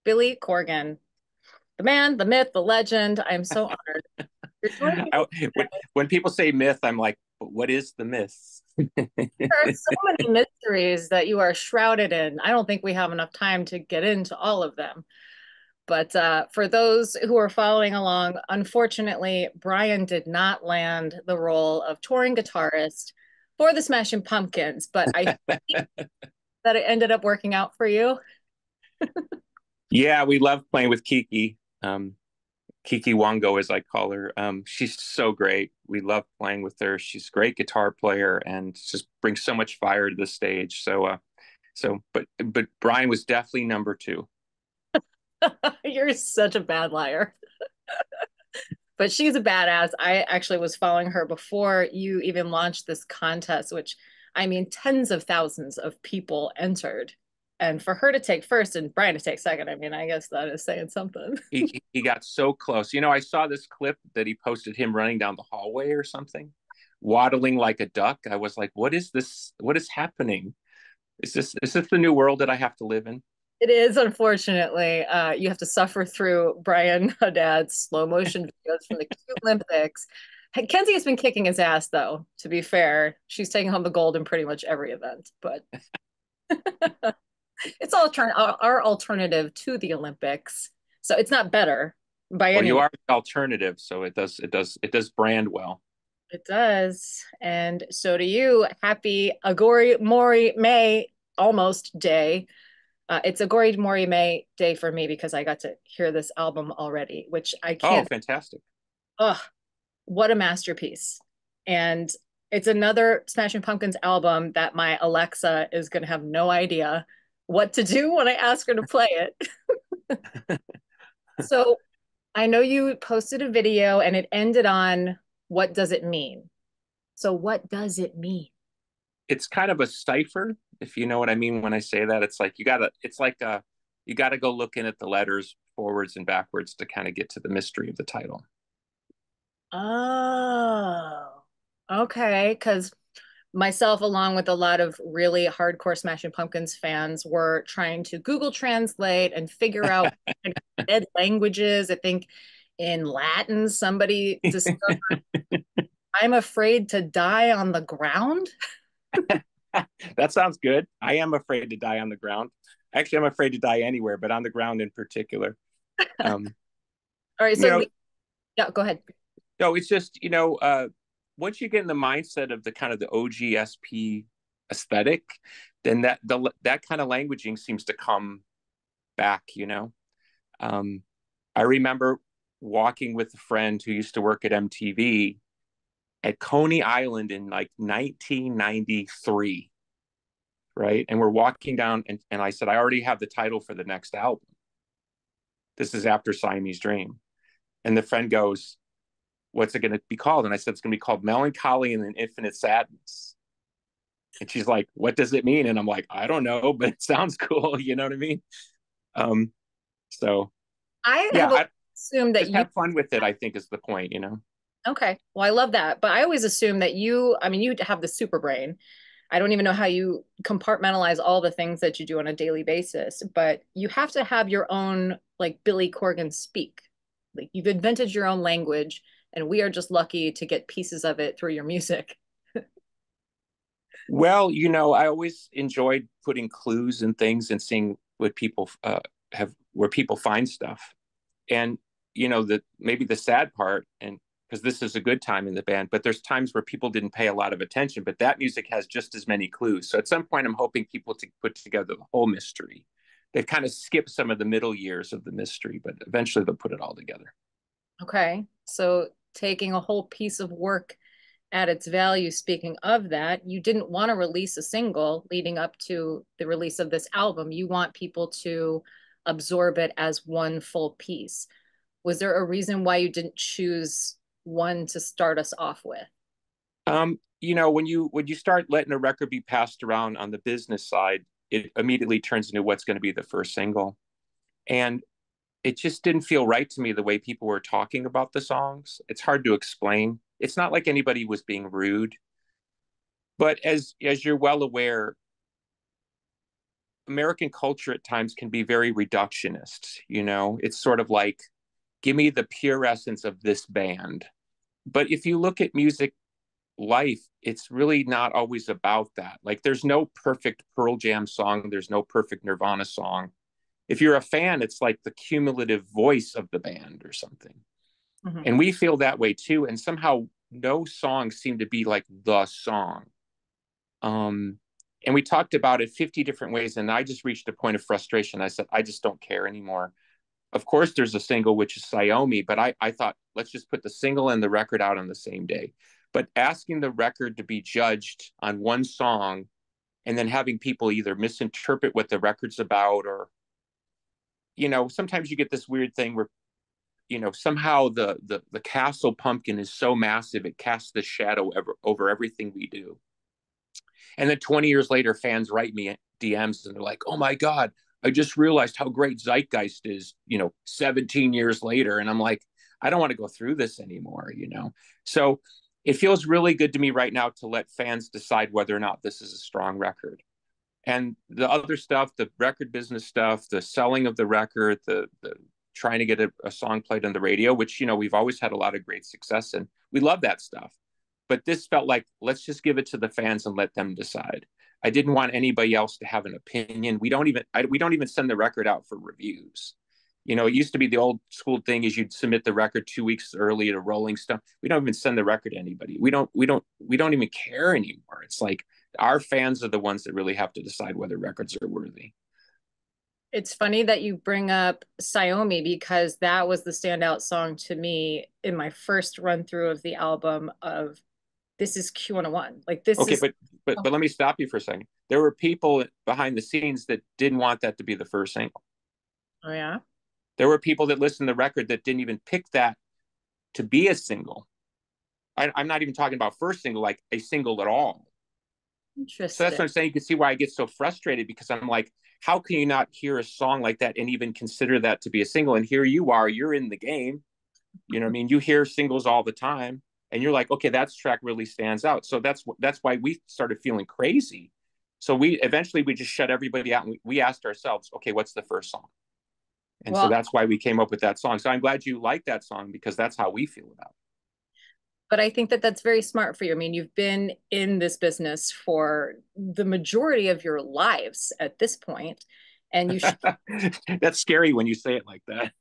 Billy Corgan, the man, the myth, the legend. I am so honored. You're joining me. I, when people say myth, I'm like, but what is the myth? There are so many mysteries that you are shrouded in. I don't think we have enough time to get into all of them. But for those who are following along, unfortunately, Brian did not land the role of touring guitarist for the Smashing Pumpkins, but I think that it ended up working out for you. Yeah, we love playing with Kiki. Kiki Wango, as I call her. She's so great. We love playing with her. She's a great guitar player and just brings so much fire to the stage. But Brian was definitely number two. You're such a bad liar. But she's a badass. I actually was following her before you even launched this contest, which I mean, tens of thousands of people entered. And for her to take first and Brian to take second, I mean, I guess that is saying something. He got so close. I saw this clip that he posted him running down the hallway or something, waddling like a duck. I was like, what is this? What is happening? Is this the new world that I have to live in? It is, unfortunately. You have to suffer through Brian Haddad's slow motion videos from the cute Olympics. Kenzie has been kicking his ass, though, to be fair. She's taking home the gold in pretty much every event, but it's our alternative to the Olympics. So it's not better by Well, any you means. are the alternative, so it does brand well. It does. And so do you. Happy Agori Mori May almost day. It's Agori Mori May day for me because I got to hear this album already, which I Oh, can't. fantastic. Ugh, what a masterpiece. And it's another Smashing Pumpkins album that my Alexa is going to have no idea what to do when I ask her to play it. So I know you posted a video and it ended on what does it mean? So what does it mean? It's kind of a cipher, if you know what I mean when I say that. You gotta go looking at the letters forwards and backwards to kind of get to the mystery of the title. Oh, okay. Because myself, along with a lot of really hardcore Smashing Pumpkins fans, were trying to Google Translate and figure out dead languages. I think in Latin, somebody discovered I'm afraid to die on the ground. That sounds good. I am afraid to die on the ground. Actually, I'm afraid to die anywhere, but on the ground in particular. Um, All right, you so know, yeah, go ahead. no, it's just, once you get in the mindset of the kind of the OGSP aesthetic, then that kind of languaging seems to come back. Um, I remember walking with a friend who used to work at MTV at Coney Island in like 1993, right? And we're walking down, and I said, I already have the title for the next album. This is after Siamese Dream. And the friend goes, what's it going to be called? And I said, it's going to be called Melancholy and an Infinite Sadness. And she's like, what does it mean? And I'm like, I don't know, but it sounds cool. You know what I mean? Um, so I yeah, have assumed that just you have fun with it, I think is the point. okay. Well, I love that, but I always assume that you, I mean, you have the super brain. I don't even know how you compartmentalize all the things that you do on a daily basis, but you have to have your own, like Billy Corgan speak. Like you've invented your own language, and we are just lucky to get pieces of it through your music. Well, I always enjoyed putting clues and things and seeing what people have, where people find stuff. And that maybe the sad part, and because this is a good time in the band, but there's times where people didn't pay a lot of attention, but that music has just as many clues. So at some point, I'm hoping people to put together the whole mystery. They've kind of skipped some of the middle years of the mystery, but eventually they'll put it all together. Okay. So taking a whole piece of work at its value, speaking of that, you didn't want to release a single leading up to the release of this album. You want people to absorb it as one full piece. Was there a reason why you didn't choose one to start us off with? When you start letting a record be passed around on the business side, it immediately turns into what's going to be the first single. And it just didn't feel right to me the way people were talking about the songs. It's hard to explain. It's not like anybody was being rude, but as you're well aware, American culture at times can be very reductionist. It's sort of like, give me the pure essence of this band. But if you look at music life, it's really not always about that. Like, there's no perfect Pearl Jam song, there's no perfect Nirvana song. If you're a fan, it's like the cumulative voice of the band or something. Mm-hmm. And we feel that way too. And somehow no songs seem to be like the song. And we talked about it 50 different ways. And I just reached a point of frustration. I said, I just don't care anymore. Of course, there's a single, which is Siomi, but I thought, let's just put the single and the record out on the same day. But asking the record to be judged on one song and then having people either misinterpret what the record's about, or, sometimes you get this weird thing where, somehow the castle pumpkin is so massive, it casts the shadow over everything we do. And then 20 years later, fans write me DMs and they're like, oh my God, I just realized how great Zeitgeist is, 17 years later. And I'm like, I don't want to go through this anymore. So it feels really good to me right now to let fans decide whether or not this is a strong record. And the other stuff, the record business stuff, the selling of the record, the trying to get a song played on the radio, which, we've always had a lot of great success in. We love that stuff. But this felt like, let's just give it to the fans and let them decide. I didn't want anybody else to have an opinion. We don't even send the record out for reviews. It used to be the old school thing is you'd submit the record 2 weeks early to Rolling Stone. We don't even send the record to anybody. We don't even care anymore. It's like our fans are the ones that really have to decide whether records are worthy. It's funny that you bring up Siomi because that was the standout song to me in my first run through of the album of this is Q101. Like this okay, is but let me stop you for a second. There were people behind the scenes that didn't want that to be the first single. Oh yeah. There were people that listened to the record that didn't even pick that to be a single. I'm not even talking about first single, like a single at all. So that's Interesting. what I'm saying. You can see why I get so frustrated, because I'm like, how can you not hear a song like that and even consider that to be a single? And here you are, you're in the game. You know what I mean? You hear singles all the time and you're like, okay, that track really stands out. So that's why we started feeling crazy. So we just shut everybody out and we asked ourselves, okay, what's the first song? And so Well, that's why we came up with that song. So I'm glad you like that song, because that's how we feel about but I think that that's very smart for you. I mean, you've been in this business for the majority of your lives at this point, and you should. it. That's scary when you say it like that.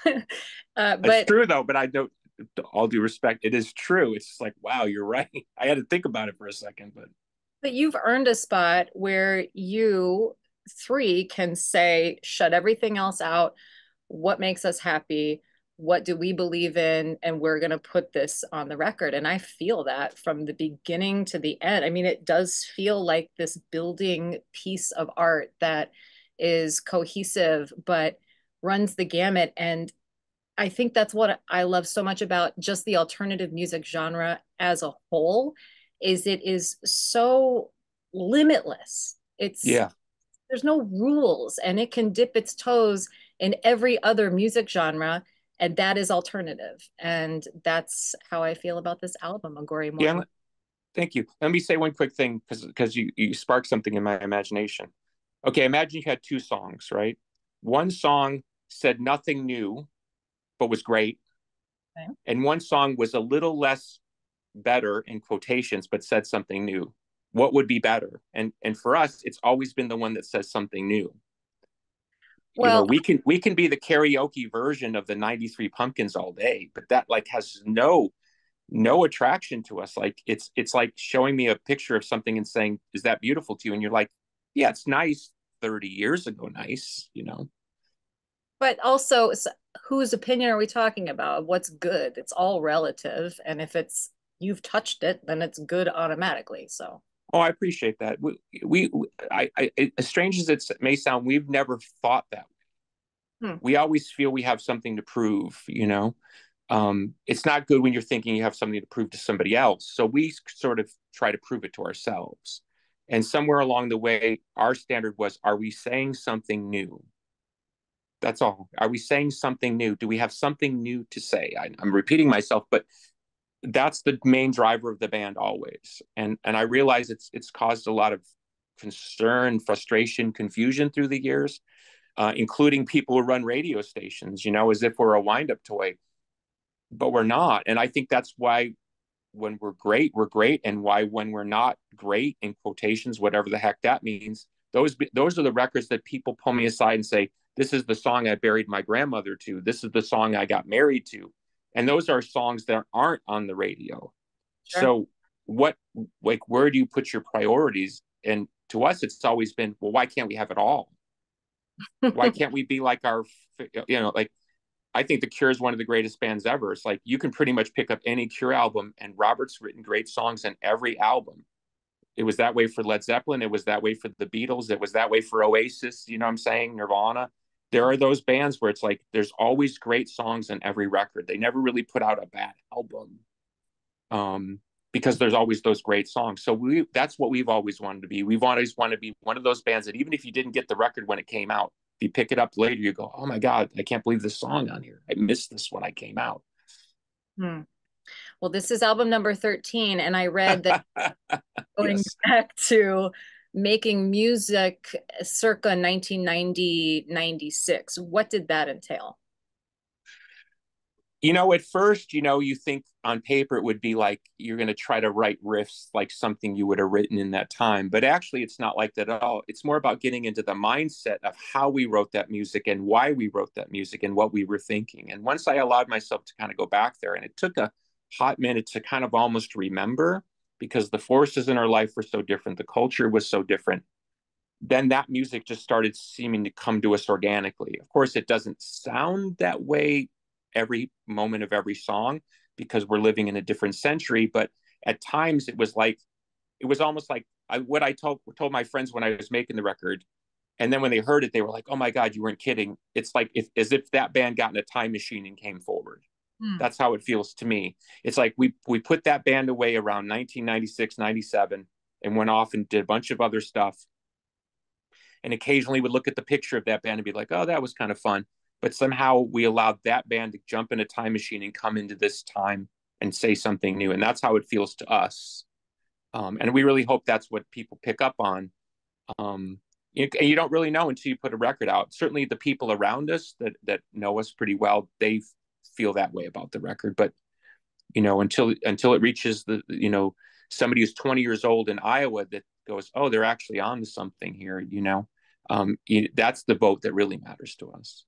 It's But true though, but I don't, all due respect, it is true. It's just like, wow, you're right. I had to think about it for a second, but you've earned a spot where you three can say, shut everything else out. What makes us happy? What do we believe in? And we're going to put this on the record. And I feel that from the beginning to the end. I mean, it does feel like this building piece of art that is cohesive, but runs the gamut. And I think that's what I love so much about just the alternative music genre as a whole is it is so limitless. It's yeah. there's no rules and it can dip its toes in every other music genre and that is alternative. And that's how I feel about this album, Agori Yeah. Mori. Thank you. Let me say one quick thing, because you sparked something in my imagination. Okay, imagine you had two songs, right? One song said nothing new, but was great. Okay. And one song was a little less better in quotations, but said something new. What would be better? And for us, it's always been the one that says something new. Well, We can be the karaoke version of the 93 Pumpkins all day, but that like has no attraction to us. Like it's like showing me a picture of something and saying, is that beautiful to you? And you're like, yeah, it's nice 30 years ago, nice. but also whose opinion are we talking about? What's good? It's all relative. And if it's you've touched it, then it's good automatically. So Oh, I appreciate that. As strange as it may sound, we've never thought that. hmm. We always feel we have something to prove. It's not good when you're thinking you have something to prove to somebody else. So we sort of try to prove it to ourselves. And somewhere along the way, our standard was, are we saying something new? That's all. Are we saying something new? Do we have something new to say? I'm repeating myself, but that's the main driver of the band always. And I realize it's caused a lot of concern, frustration, confusion through the years, including people who run radio stations, as if we're a wind-up toy, but we're not. And I think that's why when we're great, and why when we're not great, in quotations, whatever the heck that means, those are the records that people pull me aside and say, this is the song I buried my grandmother to. This is the song I got married to. And those are songs that aren't on the radio. Sure. So where do you put your priorities? And to us, it's always been, well, why can't we have it all? Why can't we be like like, I think The Cure is one of the greatest bands ever. It's like you can pretty much pick up any Cure album, and Robert's written great songs in every album. It was that way for Led Zeppelin. It was that way for the Beatles. It was that way for Oasis. You know what I'm saying? Nirvana. There are those bands where it's like there's always great songs in every record. They never really put out a bad album, because there's always those great songs. So that's what we've always wanted to be. We've always wanted to be one of those bands that even if you didn't get the record when it came out, if you pick it up later, you go, oh my God, I can't believe this song on here. I missed this when I came out. Hmm. Well, this is album number 13, and I read that going Yes. back to making music circa 1990, 96. What did that entail? At first, you think on paper it would be like you're going to try to write riffs like something you would have written in that time. But actually, it's not like that at all. It's more about getting into the mindset of how we wrote that music and why we wrote that music and what we were thinking. And once I allowed myself to kind of go back there, and it took a hot minute to kind of almost remember, because the forces in our life were so different, the culture was so different, then that music just started seeming to come to us organically. Of course, it doesn't sound that way every moment of every song, because we're living in a different century. But at times it was almost like what I told my friends when I was making the record. And then when they heard it, they were like, oh my God, you weren't kidding. It's like as if that band got in a time machine and came forward. Hmm. That's how it feels to me. It's like we put that band away around 1996, 97, and went off and did a bunch of other stuff. And occasionally would look at the picture of that band and be like, oh, that was kind of fun. But somehow we allowed that band to jump in a time machine and come into this time and say something new. And that's how it feels to us. And we really hope that's what people pick up on. You don't really know until you put a record out. Certainly the people around us that know us pretty well, they feel that way about the record. But, until it reaches somebody who's 20 years old in Iowa that goes, oh, they're actually on to something here, that's the vote that really matters to us.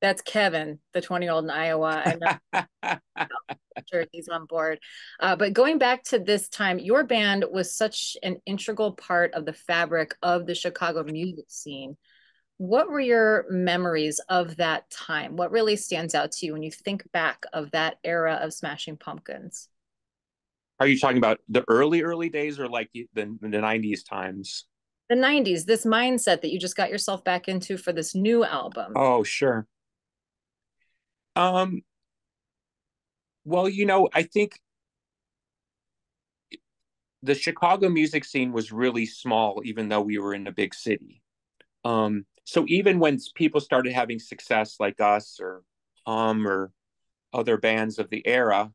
That's Kevin, the 20-year-old in Iowa. I know. Sure, he's on board. But going back to this time, your band was such an integral part of the fabric of the Chicago music scene. What were your memories of that time? What really stands out to you when you think back of that era of Smashing Pumpkins? Are you talking about the early days, or like the 90s times? The 90s, this mindset that you just got yourself back into for this new album. Oh, sure. Um, well, I think the Chicago music scene was really small, even though we were in a big city. So even when people started having success like us or or other bands of the era,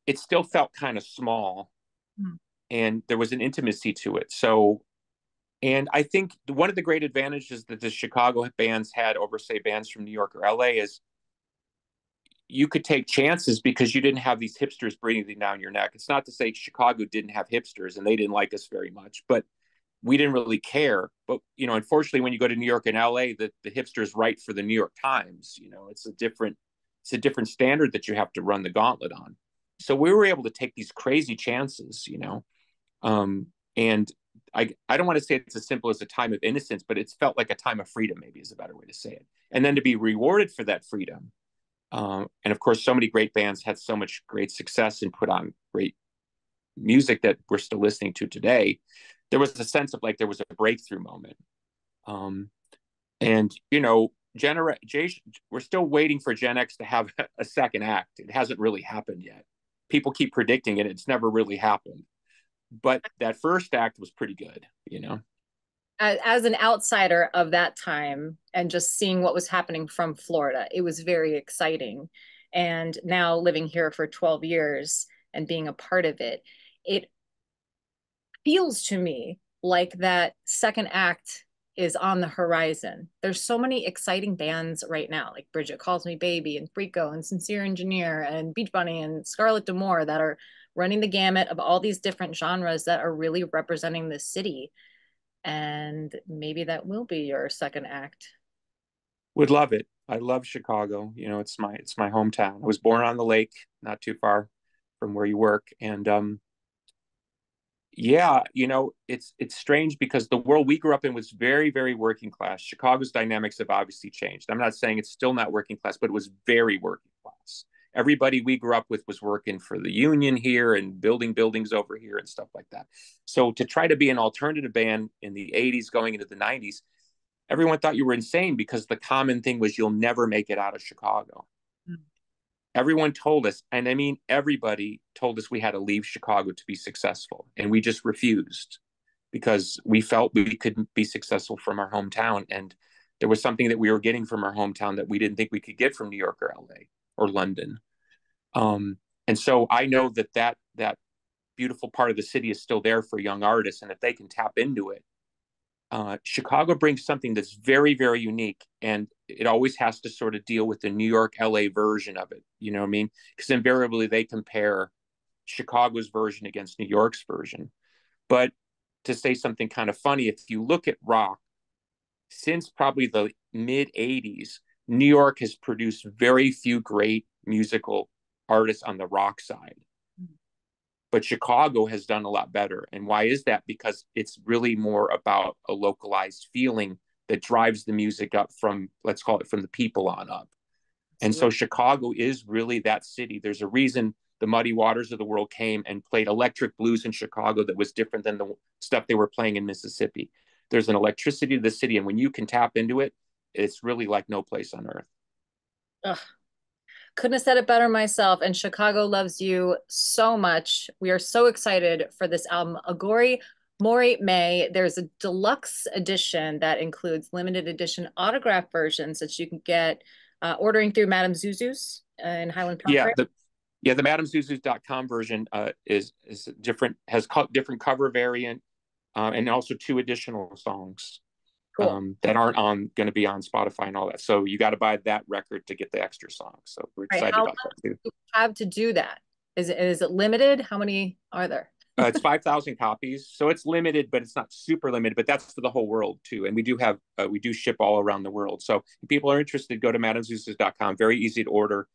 it still felt kind of small, Hmm. and there was an intimacy to it. So, and I think one of the great advantages that the Chicago bands had over, say, bands from New York or LA is you could take chances because you didn't have these hipsters breathing down your neck. It's not to say Chicago didn't have hipsters and they didn't like us very much, but we didn't really care. But, unfortunately, when you go to New York and LA, the hipsters write for the New York Times. It's a different standard that you have to run the gauntlet on. So we were able to take these crazy chances, and I don't want to say it's as simple as a time of innocence, but it's felt like a time of freedom, maybe is a better way to say it. And then to be rewarded for that freedom. And of course, so many great bands had so much great success and put on great music that we're still listening to today. There was a sense of like there was a breakthrough moment. And, we're still waiting for Gen X to have a second act. It hasn't really happened yet. People keep predicting it. It's never really happened. But that first act was pretty good. As an outsider of that time and just seeing what was happening from Florida, it was very exciting. And now living here for 12 years and being a part of it, it feels to me like that second act is on the horizon. There's so many exciting bands right now, like Bridget Calls Me Baby and Frico and Sincere Engineer and Beach Bunny and Scarlett D'Amour that are running the gamut of all these different genres that are really representing the city. And maybe that will be your second act. Would love it. I love Chicago. You know, it's my hometown. I was born on the lake, not too far from where you work, and yeah, you know, it's strange because the world we grew up in was very, very working class. Chicago's dynamics have obviously changed. I'm not saying it's still not working class, but it was very working class. Everybody we grew up with was working for the union here and building buildings over here and stuff like that. So to try to be an alternative band in the 80s going into the 90s, everyone thought you were insane because the common thing was you'll never make it out of Chicago. Mm. Everyone told us, and I mean, everybody told us we had to leave Chicago to be successful. And we just refused because we felt we couldn't be successful from our hometown. And there was something that we were getting from our hometown that we didn't think we could get from New York or LA or London. And so I know that beautiful part of the city is still there for young artists. And if they can tap into it, Chicago brings something that's very, very unique, and it always has to sort of deal with the New York, LA version of it. You know what I mean? Because invariably they compare Chicago's version against New York's version. But to say something kind of funny, if you look at rock, since probably the mid 80s, New York has produced very few great musical artists on the rock side. But Chicago has done a lot better. And why is that? Because it's really more about a localized feeling that drives the music up from, let's call it, from the people on up. And so Chicago is really that city. There's a reason the Muddy Waters of the world came and played electric blues in Chicago that was different than the stuff they were playing in Mississippi. There's an electricity to the city, and when you can tap into it, it's really like no place on earth. Ugh. Couldn't have said it better myself. And Chicago loves you so much. We are so excited for this album, AGHORI MHORI MEI. There's a deluxe edition that includes limited edition autograph versions that you can get ordering through Madame Zuzu's in Highland Park. The MadameZuzus.com version is different, has different cover variant, and also 2 additional songs. Cool. That aren't going to be on Spotify and all that. So you got to buy that record to get the extra songs. So we're excited about that too. You have to do that. Is it limited? How many are there? It's 5,000 copies. So it's limited, but it's not super limited, but that's for the whole world too. And we do ship all around the world. So if people are interested, go to MadameZuzus.com. Very easy to order.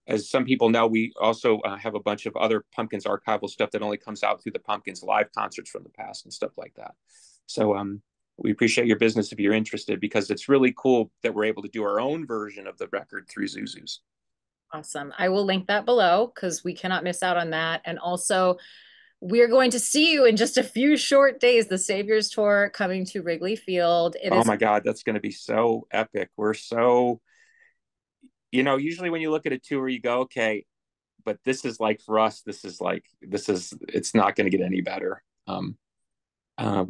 As some people know, we also have a bunch of other Pumpkins archival stuff that only comes out through the Pumpkins live concerts from the past and stuff like that. So, we appreciate your business if you're interested, because it's really cool that we're able to do our own version of the record through Zuzu's. Awesome. I will link that below because we cannot miss out on that. And also, we're going to see you in just a few short days, the Saviors Tour coming to Wrigley Field. Oh my God, that's going to be so epic. We're so, usually when you look at a tour, you go, okay, but this is like, for us, it's not going to get any better.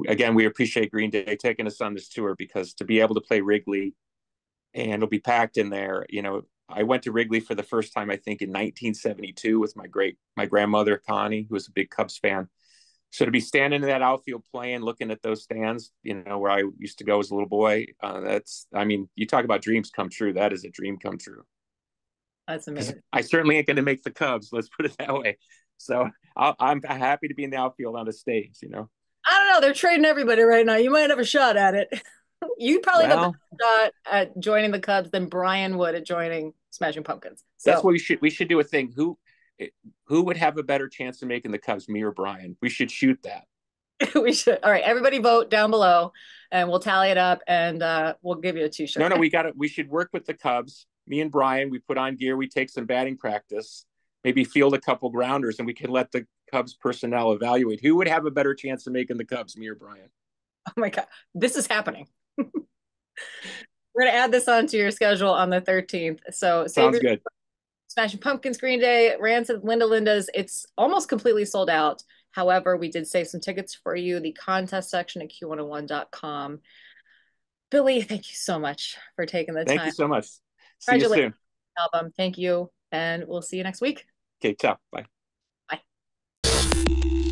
Again, we appreciate Green Day taking us on this tour, because to be able to play Wrigley and it'll be packed in there. I went to Wrigley for the first time, I think, in 1972 with my grandmother, Connie, who was a big Cubs fan. So to be standing in that outfield playing, looking at those stands, where I used to go as a little boy, you talk about dreams come true. That is a dream come true. That's amazing. I certainly ain't going to make the Cubs. Let's put it that way. So I'm happy to be in the outfield on the stage, I don't know. They're trading everybody right now. You might have a shot at it. You'd probably have a shot at joining the Cubs than Brian would at joining Smashing Pumpkins. So that's what we should do a thing. Who would have a better chance of making the Cubs, me or Brian? We should shoot that. We should. All right, everybody vote down below, and we'll tally it up, and we'll give you a t-shirt. No, we should work with the Cubs. Me and Brian, we put on gear. We take some batting practice. Maybe field a couple grounders, and we can let the Cubs personnel evaluate who would have a better chance of making the Cubs, me or Brian. Oh my God, this is happening. We're going to add this onto your schedule on the 13th. So sounds good. Smashing Pumpkins, Green Day, Rancid, Linda Linda's. It's almost completely sold out. However, we did save some tickets for you. The contest section at q101.com. Billy, thank you so much for taking the time. Thank you so much. See you soon. Album. Thank you. And we'll see you next week. Okay, ciao. Bye. Bye.